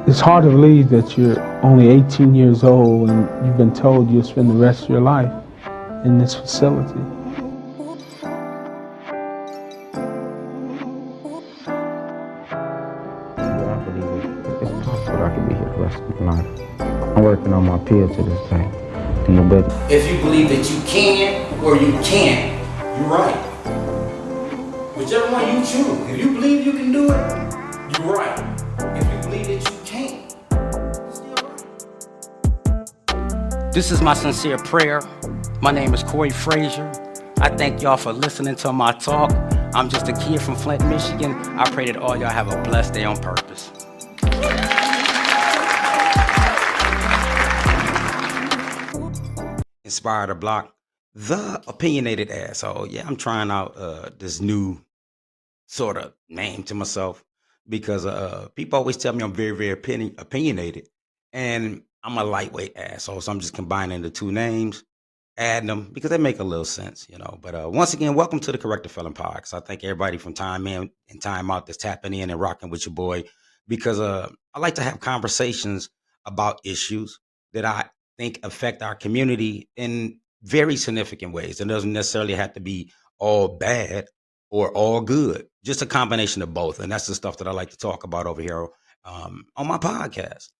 It's hard to believe that you're only 18 years old and you've been told you'll spend the rest of your life in this facility. Yeah, I believe it's possible I could be here the rest of my life. I'm working on my appeal to this day. If you believe that you can or you can't, you're right. Whichever one you choose. If you believe you can do it, you're right. If you believe that you can't, you're still right. This is my sincere prayer. My name is Corey Frazier. I thank y'all for listening to my talk. I'm just a kid from Flint, Michigan. I pray that all y'all have a blessed day on purpose. Inspiretheblock, the opinionated asshole. Yeah, I'm trying out this new sort of name to myself because people always tell me I'm very, very opinionated, and I'm a lightweight asshole. So I'm just combining the two names, adding them because they make a little sense, you know. But once again, welcome to the Corrected Felon Podcast. I thank everybody from time in and time out that's tapping in and rocking with your boy because I like to have conversations about issues that I think affect our community in very significant ways. It doesn't necessarily have to be all bad or all good, just a combination of both. And that's the stuff that I like to talk about over here on my podcast.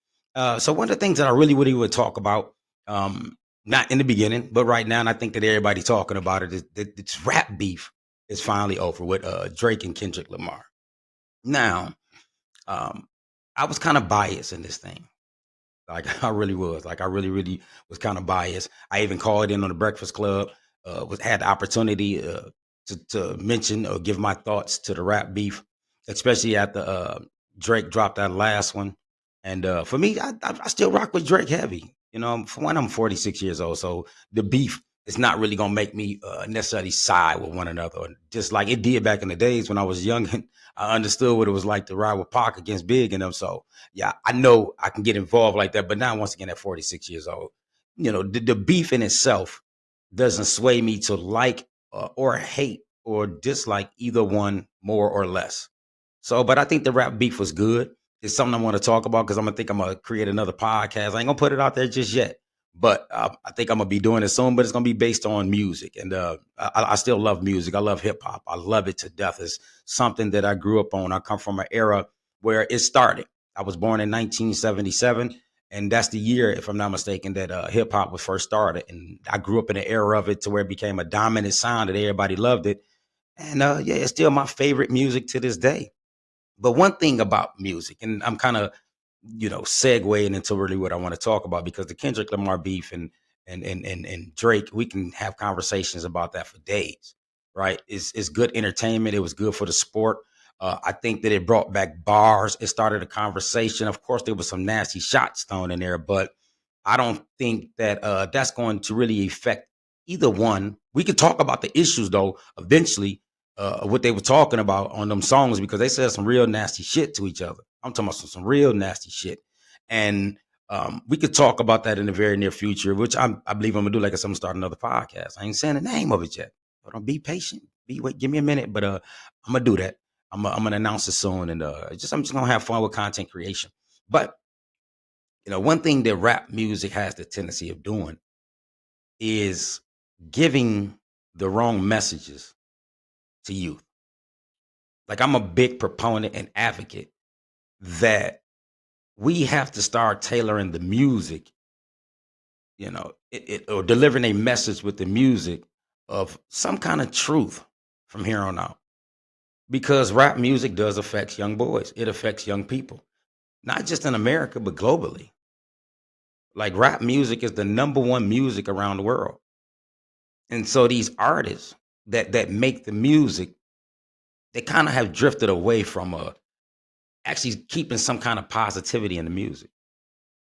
So one of the things that I really would talk about, not in the beginning, but right now, and I think that everybody's talking about it, is that this rap beef is finally over with Drake and Kendrick Lamar. Now, I was kind of biased in this thing. Like I really was. Like I really was kind of biased. I even called in on the Breakfast Club. Had the opportunity to mention or give my thoughts to the rap beef, especially after Drake dropped that last one. And for me, I still rock with Drake heavy. You know, for one, I'm 46 years old, so the beef is not really gonna make me necessarily side with one another, just like it did back in the days when I was young and I understood what it was like to ride with Pac against Big and them. So yeah, I know I can get involved like that. But now, once again, at 46 years old, you know, the beef in itself doesn't sway me to like or hate or dislike either one more or less. So, but I think the rap beef was good. It's something I want to talk about because I'm gonna create another podcast. I ain't gonna put it out there just yet, but I think I'm gonna be doing it soon. But it's gonna be based on music, and I still love music. I love hip hop. I love it to death. It's something that I grew up on. I come from an era where it started. I was born in 1977, and that's the year, if I'm not mistaken, that hip hop was first started. And I grew up in an era of it to where it became a dominant sound that everybody loved it. And yeah, it's still my favorite music to this day. But one thing about music, and I'm kind of, you know, segueing into really what I want to talk about because the Kendrick Lamar beef and Drake, we can have conversations about that for days, right? It's good entertainment. It was good for the sport. I think that it brought back bars. It started a conversation. Of course, there was some nasty shots thrown in there, but I don't think that that's going to really affect either one. We could talk about the issues though eventually, what they were talking about on them songs because they said some real nasty shit to each other. I'm talking about some real nasty shit, and we could talk about that in the very near future, which I believe I'm gonna do. Like I said, I'm gonna start another podcast. I ain't saying the name of it yet, but be patient. Wait, give me a minute, but I'm gonna do that. I'm gonna announce it soon, and I'm just gonna have fun with content creation. But you know, one thing that rap music has the tendency of doing is giving the wrong messages to youth. Like I'm a big proponent and advocate that we have to start tailoring the music, you know, or delivering a message with the music of some kind of truth from here on out. Because rap music does affect young boys. It affects young people, not just in America, but globally. Like rap music is the number one music around the world. And so these artists that make the music, they kind of have drifted away from actually keeping some kind of positivity in the music.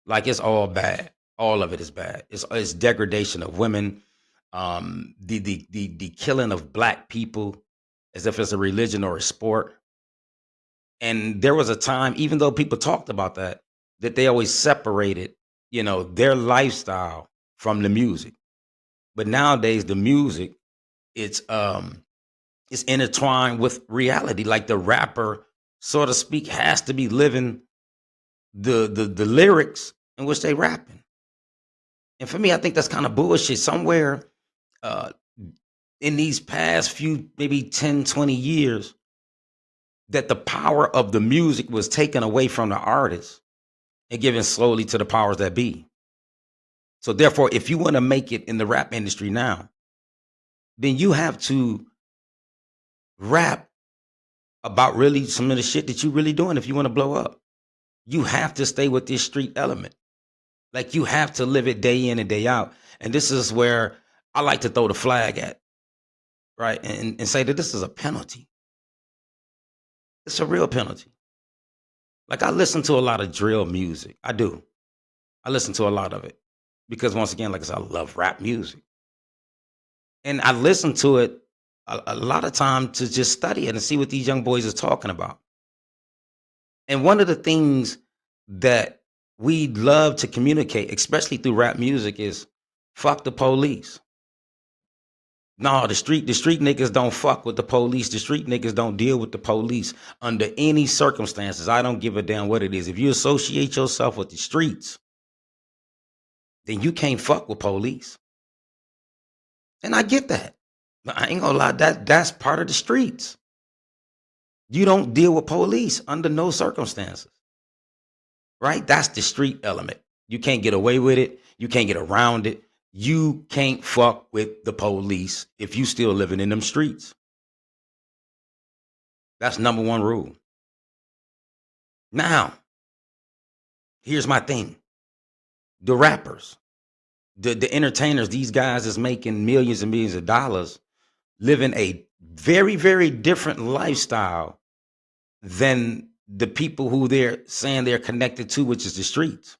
Like it's all bad. All of it is bad. It's degradation of women, the killing of black people as if it's a religion or a sport. And there was a time, even though people talked about that, that they always separated, you know, their lifestyle from the music. But nowadays, the music, it's it's intertwined with reality. Like the rapper, so to speak, has to be living the lyrics in which they rapping. And for me, I think that's kind of bullshit. Somewhere uh, in these past few, maybe 10, 20 years, that the power of the music was taken away from the artist and given slowly to the powers that be. So therefore, if you want to make it in the rap industry now, then you have to rap about really some of the shit that you really doing if you want to blow up. You have to stay with this street element. Like you have to live it day in and day out. And this is where I like to throw the flag at, right? And say that this is a penalty. It's a real penalty. Like I listen to a lot of drill music. I do. I listen to a lot of it. Because once again, like I said, I love rap music. And I listen to it a lot of time to just study it and see what these young boys are talking about. And one of the things that we love to communicate, especially through rap music, is fuck the police. No, the street niggas don't fuck with the police. The street niggas don't deal with the police under any circumstances. I don't give a damn what it is. If you associate yourself with the streets, then you can't fuck with police. And I get that. But I ain't gonna lie, that's part of the streets. You don't deal with police under no circumstances. Right? That's the street element. You can't get away with it. You can't get around it. You can't fuck with the police if you still living in them streets. That's number one rule. Now, here's my thing. The rappers, the entertainers, these guys is making millions and millions of dollars, living a very, very different lifestyle than the people who they're saying they're connected to, which is the streets.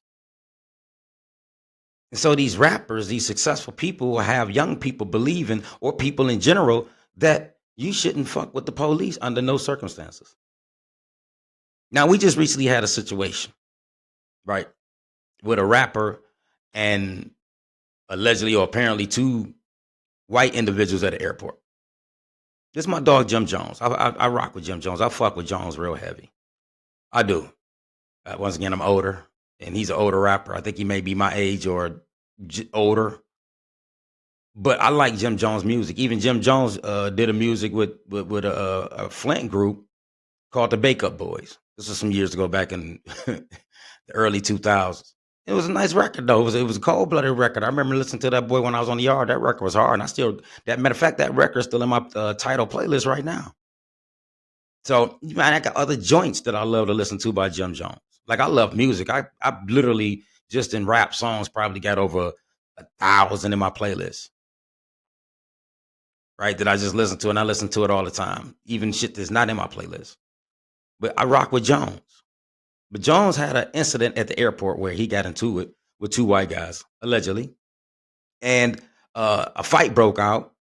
And so these rappers, these successful people will have young people believing, or people in general, that you shouldn't fuck with the police under no circumstances. Now, we just recently had a situation, right, with a rapper and allegedly or apparently two white individuals at the airport. This is my dog, Jim Jones. I rock with Jim Jones. I fuck with Jones real heavy. I do. Once again, I'm older, and he's an older rapper. I think he may be my age or older. But I like Jim Jones' music. Even Jim Jones did a music with a Flint group called the Bake Up Boys. This was some years ago, back in the early 2000s. It was a nice record, though. It was a cold-blooded record. I remember listening to that boy when I was on the yard. That record was hard, and matter of fact, that record is still in my title playlist right now. So, man, I got other joints that I love to listen to by Jim Jones. Like, I love music. I literally, just in rap songs, probably got over 1,000 in my playlist. Right, that I just listen to, and I listen to it all the time. Even shit that's not in my playlist. But I rock with Jones. But Jones had an incident at the airport where he got into it with two white guys, allegedly. And a fight broke out.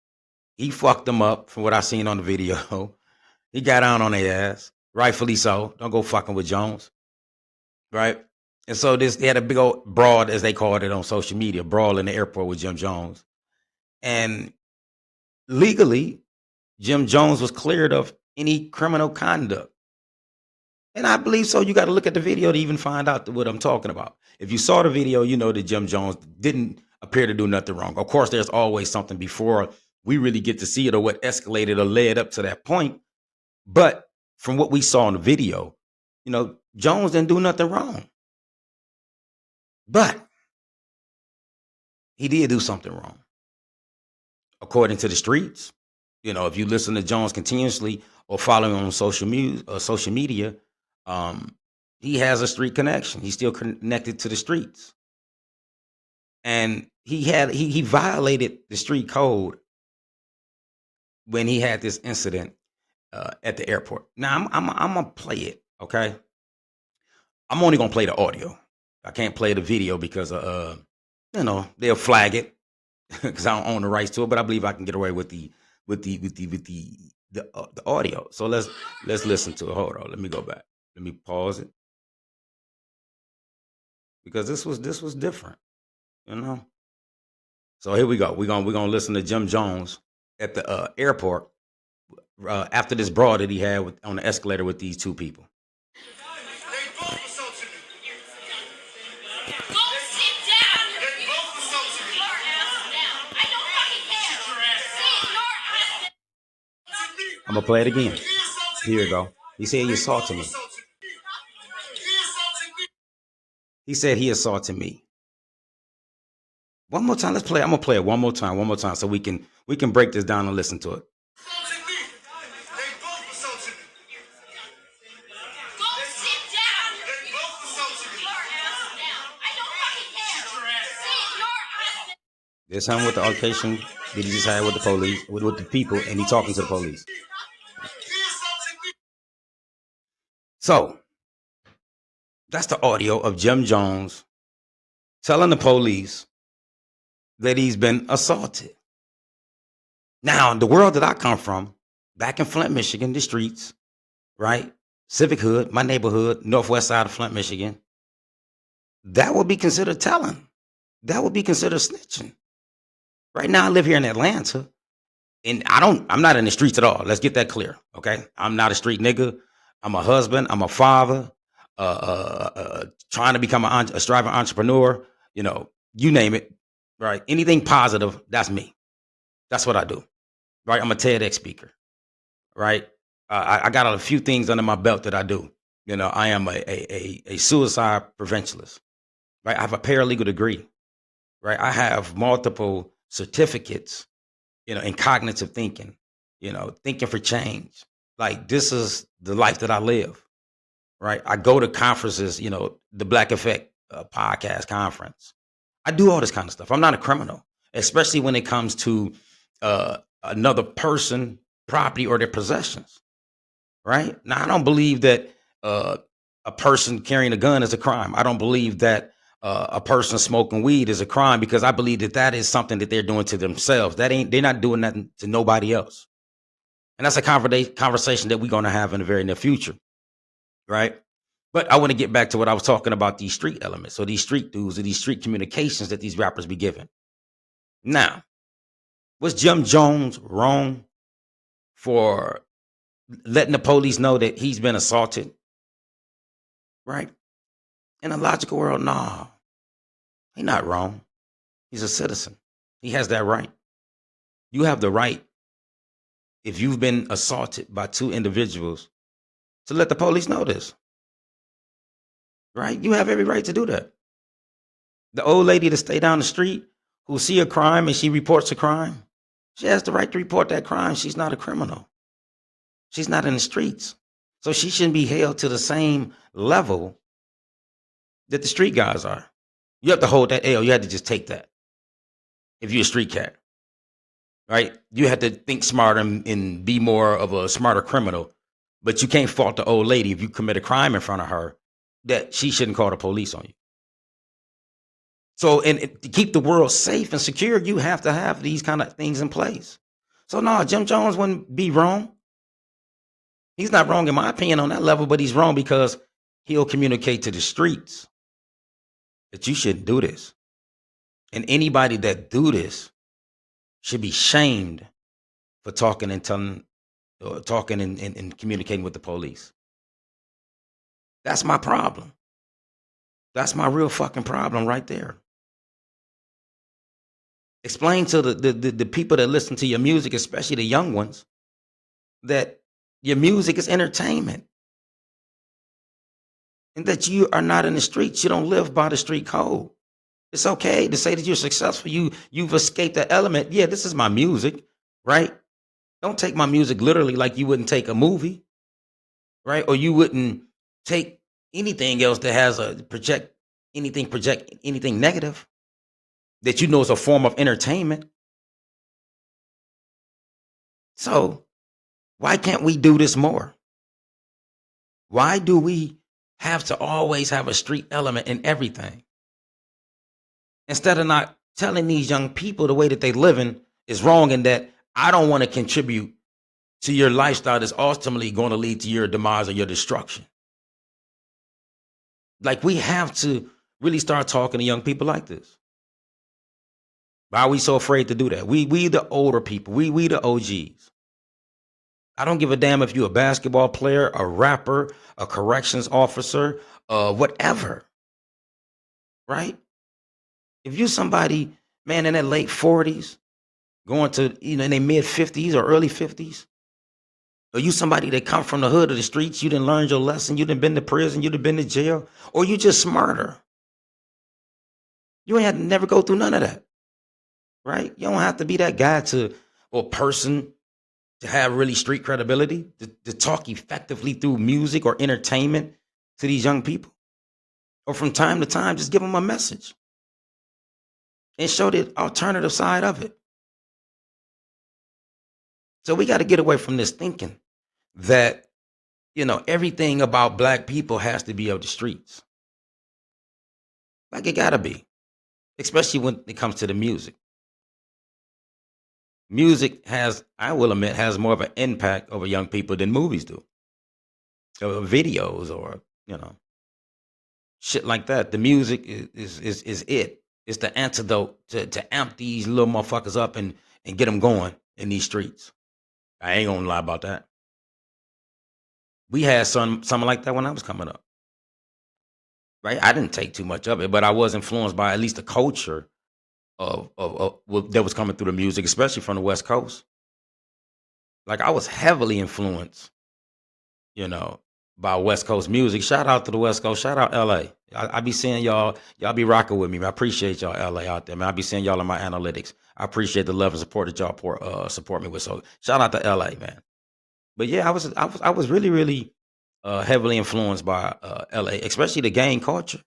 He fucked them up from what I seen on the video. He got down on their ass, rightfully so. Don't go fucking with Jones. Right? And so they had a big old brawl, as they called it on social media, brawl in the airport with Jim Jones. And legally, Jim Jones was cleared of any criminal conduct. And I believe so. You got to look at the video to even find out what I'm talking about. If you saw the video, you know that Jim Jones didn't appear to do nothing wrong. Of course, there's always something before we really get to see it, or what escalated or led up to that point. But from what we saw in the video, Jones didn't do nothing wrong. But he did do something wrong. According to the streets, if you listen to Jones continuously or follow him on social media, he has a street connection. He's still connected to the streets. And he violated the street code when he had this incident at the airport. Now, I'm going to play it, okay? I'm only going to play the audio. I can't play the video because, they'll flag it because I don't own the rights to it, but I believe I can get away with the audio. So let's listen to it. Hold on. Let me go back. Let me pause it. Because this was different, So here we go. We're gonna listen to Jim Jones at the airport after this brawl that he had on the escalator with these two people. They both assaulted me. Go sit down. They both assaulted me. Your ass down. I don't fucking care. Sit your ass down. I'm gonna play it again. Here you go. He said he assaulted me. He said he assaulted me. One more time. Let's play. I'm gonna play it one more time, so we can break this down and listen to it. Go sit down. They both assaulted me. Your ass down. I don't fucking care. Sit your ass down. This him with the altercation that he just had with the police, with the people, and he talking to the police. So that's the audio of Jim Jones telling the police that he's been assaulted. Now, the world that I come from, back in Flint, Michigan, the streets, right? Civic Hood, my neighborhood, northwest side of Flint, Michigan, that would be considered telling. That would be considered snitching. Right now, I live here in Atlanta, and I'm not in the streets at all. Let's get that clear, okay? I'm not a street nigga. I'm a husband. I'm a father, trying to become a striving entrepreneur, you name it, right? Anything positive, that's me. That's what I do, right? I'm a TEDx speaker, right? I got a few things under my belt that I do. I am a suicide preventionist, right? I have a paralegal degree, right? I have multiple certificates, in cognitive thinking, thinking for change. Like, this is the life that I live, right? I go to conferences, the Black Effect podcast conference. I do all this kind of stuff. I'm not a criminal, especially when it comes to another person, property, or their possessions, right? Now, I don't believe that a person carrying a gun is a crime. I don't believe that a person smoking weed is a crime, because I believe that is something that they're doing to themselves. They're not doing nothing to nobody else. And that's a conversation that we're going to have in the very near future, right? But I want to get back to what I was talking about, these street elements, or these street dudes, or these street communications that these rappers be giving. Now, was Jim Jones wrong for letting the police know that he's been assaulted? Right? In a logical world, nah, he's not wrong. He's a citizen. He has that right. You have the right, if you've been assaulted by two individuals, to let the police know this. Right? You have every right to do that. The old lady that stay down the street who see a crime and she reports a crime, she has the right to report that crime. She's not a criminal. She's not in the streets. So she shouldn't be held to the same level that the street guys are. You have to hold that L. You have to just take that. If you're a street cat, right? You have to think smarter and be more of a smarter criminal. But you can't fault the old lady if you commit a crime in front of her, that she shouldn't call the police on you. So, and to keep the world safe and secure, you have to have these kind of things in place. So, no, Jim Jones wouldn't be wrong. He's not wrong in my opinion on that level, but he's wrong because he'll communicate to the streets that you shouldn't do this. And anybody that do this should be shamed for talking and telling, or talking and communicating with the police. That's my problem. That's my real fucking problem right there. Explain to the people that listen to your music, especially the young ones, that your music is entertainment. And that you are not in the streets. You don't live by the street code. It's okay to say that you're successful. You've escaped that element. Yeah, this is my music, right? Don't take my music literally like you wouldn't take a movie, right? Or you wouldn't take anything else that has project anything negative that you know is a form of entertainment. So why can't we do this more? Why do we have to always have a street element in everything? Instead of not telling these young people the way that they living is wrong, and that I don't want to contribute to your lifestyle that's ultimately going to lead to your demise or your destruction. Like, we have to really start talking to young people like this. Why are we so afraid to do that? We the older people, we the OGs. I don't give a damn if you're a basketball player, a rapper, a corrections officer, whatever. right? If you somebody, man, in their late 40s, going to, in their mid 50s or early 50s, or you somebody that come from the hood of the streets, you didn't learn your lesson, you done been to prison, you done been to jail, or you just smarter. You ain't had to never go through none of that, right? You don't have to be that guy or person to have really street credibility, to talk effectively through music or entertainment to these young people. Or from time to time, just give them a message and show the alternative side of it. So we got to get away from this thinking that, everything about black people has to be of the streets. Like it got to be, especially when it comes to the music. Music I will admit, has more of an impact over young people than movies do. Or videos or, shit like that. The music is it. It's the antidote to amp these little motherfuckers up and get them going in these streets. I ain't gonna lie about that. We had something like that when I was coming up. Right? I didn't take too much of it, but I was influenced by at least the culture of that was coming through the music, especially from the West Coast. Like I was heavily influenced, by West Coast music. Shout out to the West Coast. Shout out LA. I be seeing y'all be rocking with me. I appreciate y'all LA out there, man. I be seeing y'all in my analytics. I appreciate the love and support that y'all support me with. So shout out to LA, man. But yeah, I was really, really heavily influenced by LA, especially the gang culture.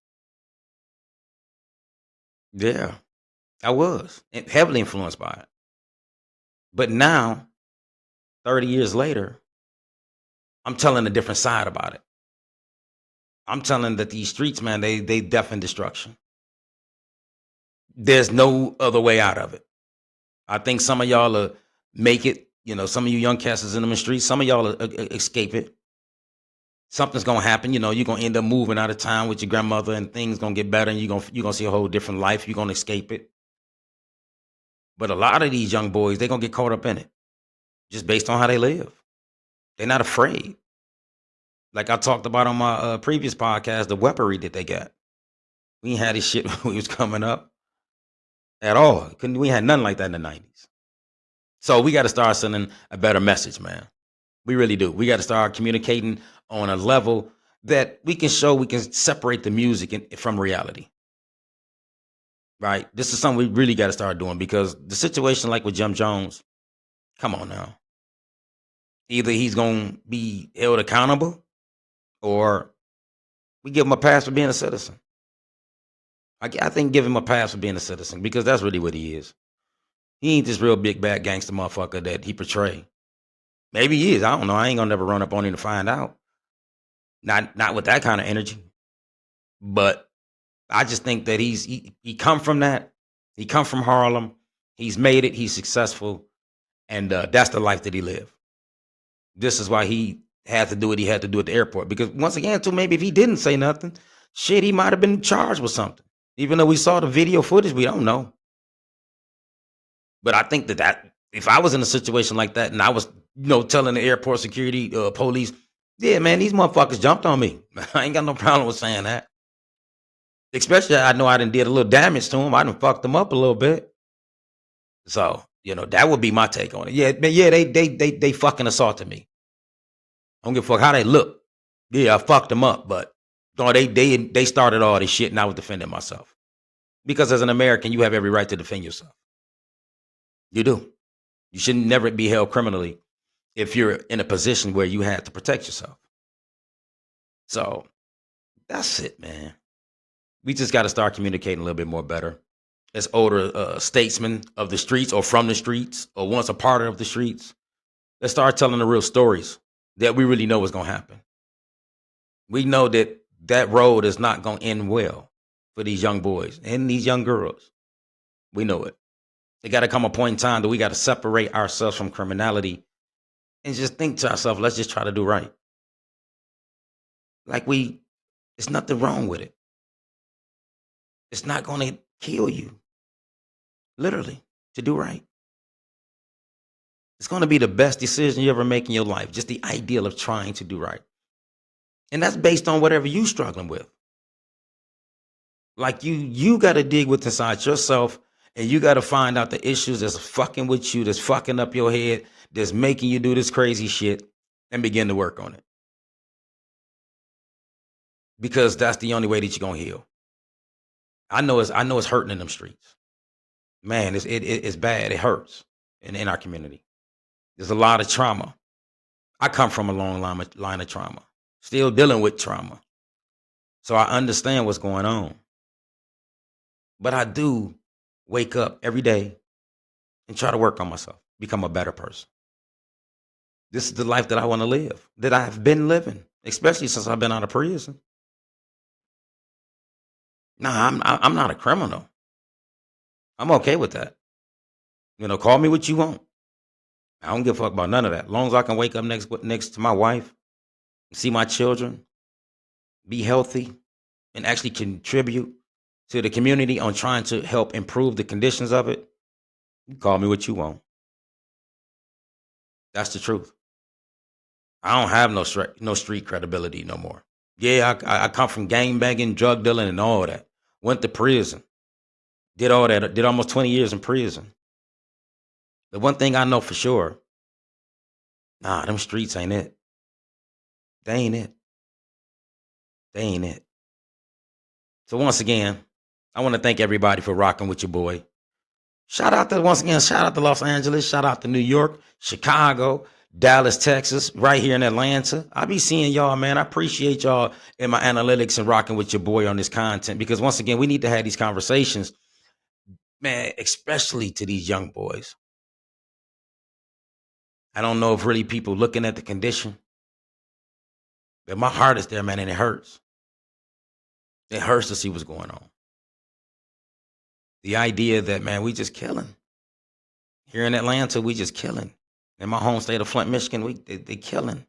Yeah, I was heavily influenced by it. But now, 30 years later, I'm telling a different side about it. I'm telling that these streets, man, they death and destruction. There's no other way out of it. I think some of y'all will make it. Some of you young cats is in the streets. Some of y'all will escape it. Something's gonna happen. You're gonna end up moving out of town with your grandmother, and things gonna get better, and you're gonna see a whole different life. You're gonna escape it. But a lot of these young boys, they're gonna get caught up in it, just based on how they live. They're not afraid. Like I talked about on my previous podcast, the weaponry that they got. We ain't had this shit when we was coming up at all. We had nothing like that in the 90s. So we got to start sending a better message, man. We really do. We got to start communicating on a level that we can separate the music from reality. Right? This is something we really got to start doing, because the situation like with Jim Jones, come on now. Either he's going to be held accountable, or we give him a pass for being a citizen. I think give him a pass for being a citizen, because that's really what he is. He ain't this real big bad gangster motherfucker that he portrayed. Maybe he is. I don't know. I ain't gonna never run up on him to find out. Not with that kind of energy. But I just think that he come from that. He come from Harlem. He's made it. He's successful, and that's the life that he lived. This is why he had to do what he had to do at the airport. Because once again, too, maybe if he didn't say nothing, shit, he might have been charged with something. Even though we saw the video footage, we don't know. But I think that if I was in a situation like that and I was, telling the airport security police, yeah, man, these motherfuckers jumped on me. I ain't got no problem with saying that. Especially, I know I done did a little damage to them. I done fucked them up a little bit. So, that would be my take on it. Yeah, they fucking assaulted me. I don't give a fuck how they look. Yeah, I fucked them up, but they started all this shit, and I was defending myself. Because as an American, you have every right to defend yourself. You do. You should never be held criminally if you're in a position where you had to protect yourself. So that's it, man. We just got to start communicating a little bit more better. As older statesmen of the streets, or from the streets, or once a part of the streets, let's start telling the real stories that we really know is going to happen. We know that road is not going to end well for these young boys and these young girls. We know it. It got to come a point in time that we got to separate ourselves from criminality and just think to ourselves, let's just try to do right. It's nothing wrong with it. It's not going to kill you, literally, to do right. It's going to be the best decision you ever make in your life, just the ideal of trying to do right. And that's based on whatever you're struggling with. Like you got to dig within inside yourself, and you got to find out the issues that's fucking with you, that's fucking up your head, that's making you do this crazy shit, and begin to work on it. Because that's the only way that you're gonna heal. I know it's hurting in them streets. Man, it's bad. It hurts in our community. There's a lot of trauma. I come from a long line of trauma, still dealing with trauma. So I understand what's going on. But I do wake up every day and try to work on myself, become a better person. This is the life that I want to live, that I have been living, especially since I've been out of prison. Nah, I'm not a criminal. I'm okay with that. Call me what you want. I don't give a fuck about none of that. As long as I can wake up next to my wife, see my children, be healthy, and actually contribute to the community on trying to help improve the conditions of it, you call me what you want. That's the truth. I don't have no street credibility no more. Yeah, I come from gang banging, drug dealing, and all that. Went to prison. Did all that. Did almost 20 years in prison. The one thing I know for sure, them streets ain't it. They ain't it. They ain't it. So once again, I want to thank everybody for rocking with your boy. Shout out to Los Angeles. Shout out to New York, Chicago, Dallas, Texas, right here in Atlanta. I be seeing y'all, man. I appreciate y'all in my analytics and rocking with your boy on this content, because once again, we need to have these conversations, man, especially to these young boys. I don't know if really people looking at the condition, but my heart is there, man, and it hurts. It hurts to see what's going on. The idea that, man, we just killing. Here in Atlanta, we just killing. In my home state of Flint, Michigan, they killing.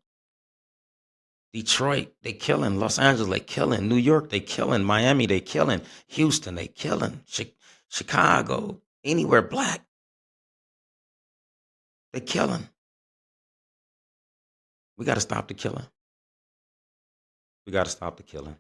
Detroit, they killing. Los Angeles, they killing. New York, they killing. Miami, they killing. Houston, they killing. Chicago, anywhere black, they killing. We got to stop the killing. We got to stop the killing.